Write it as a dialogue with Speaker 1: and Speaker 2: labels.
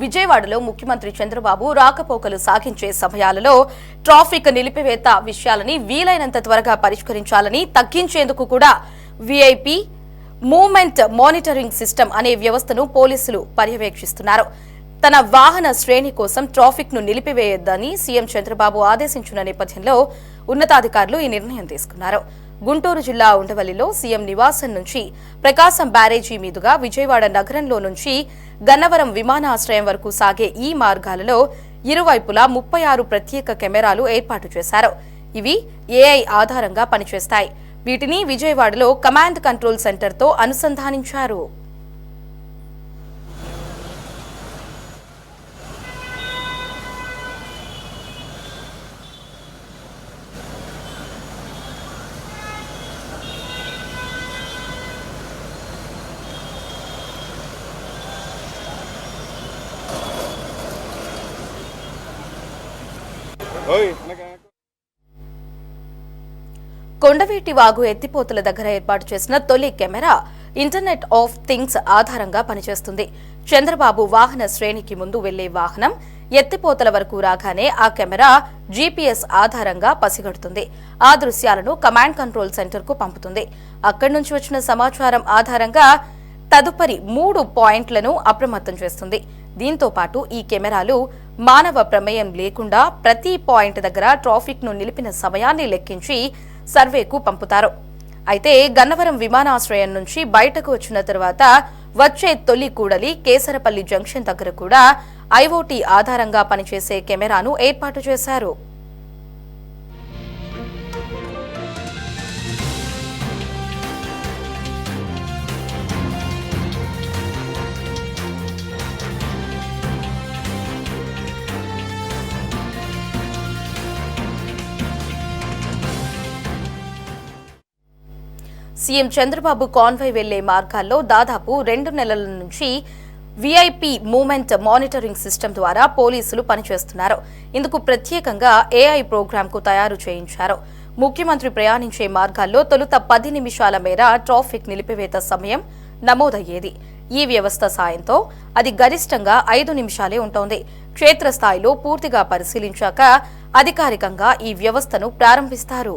Speaker 1: విజయవాడలో ముఖ్యమంత్రి చంద్రబాబు రాకపోకలు సాగించే సమయాలలో ట్రాఫిక్ నిలిపివేత విషయాలని వీలైనంత త్వరగా పరిష్కరించాలని తగ్గించేందుకు కూడా విఐపి మూవ్మెంట్ మానిటరింగ్ సిస్టమ్ అనే వ్యవస్థను పోలీసులు పర్యవేక్షిస్తున్నారు. తన వాహన శ్రేణి కోసం ట్రాఫిక్ ను నిలిపివేయొద్దని సీఎం చంద్రబాబు ఆదేశించిన నేపథ్యంలో ఉన్నతాధికారులు ఈ నిర్ణయం తీసుకున్నారు. గుంటూరు జిల్లా ఉండవల్లిలో సీఎం నివాసం నుంచి ప్రకాశం బ్యారేజీ మీదుగా విజయవాడ నగరంలో నుంచి గన్నవరం విమానాశ్రయం వరకు సాగే ఈ మార్గాలలో ఇరువైపులా 36 ప్రత్యేక కెమెరాలు ఏర్పాటు చేశారు. ఇవి ఏఐ ఆధారంగా పనిచేస్తాయి. వీటిని విజయవాడలో కమాండ్ కంట్రోల్ సెంటర్తో అనుసంధానించారు. కొండవీటి వాగు ఎత్తిపోతల దగ్గర ఏర్పాటు చేసిన తొలి కెమెరా ఇంటర్నెట్ ఆఫ్ థింగ్స్ ఆధారంగా పనిచేస్తుంది. చంద్రబాబు వాహన శ్రేణికి ముందు వెళ్లే వాహనం ఎత్తిపోతల వరకు రాగానే ఆ కెమెరా జీపీఎస్ ఆధారంగా పసిగడుతుంది. ఆ దృశ్యాలను కమాండ్ కంట్రోల్ సెంటర్ కు పంపుతుంది. అక్కడి నుంచి వచ్చిన సమాచారం ఆధారంగా తదుపరి 3 పాయింట్లను అప్రమత్తం చేస్తుంది. దీంతో పాటు ఈ కెమెరాలు మానవ ప్రమేయం లేకుండా ప్రతి పాయింట్ దగ్గర ట్రాఫిక్ ను నిలిపిన సమయాన్ని లెక్కించి సర్వేకు పంపుతారు. అయితే గన్నవరం విమానాశ్రయం నుంచి బయటకు వచ్చిన తర్వాత వచ్చే తొలి కూడలి కేసరపల్లి జంక్షన్ దగ్గర కూడా ఐఓటీ ఆధారంగా పనిచేసే కెమెరాను ఏర్పాటు చేశారు. సీఎం చంద్రబాబు కాన్వాయ్ వెళ్లే మార్గాల్లో దాదాపు 2 నెలల నుంచి విఐపి మూవ్మెంట్ మానిటరింగ్ సిస్టమ్ ద్వారా పోలీసులు పనిచేస్తున్నారు. ఇందుకు ప్రత్యేకంగా ఏఐ ప్రోగ్రాంకు తయారు చేయించారు. ముఖ్యమంత్రి ప్రయాణించే మార్గాల్లో తొలుత 10 నిమిషాల మేర ట్రాఫిక్ నిలిపివేత సమయం నమోదయ్యేది. ఈ వ్యవస్థ సాయంతో అది గరిష్టంగా 5 నిమిషాలే ఉంటోంది. క్షేత్రస్థాయిలో పూర్తిగా పరిశీలించాక అధికారికంగా ఈ వ్యవస్థను ప్రారంభిస్తారు.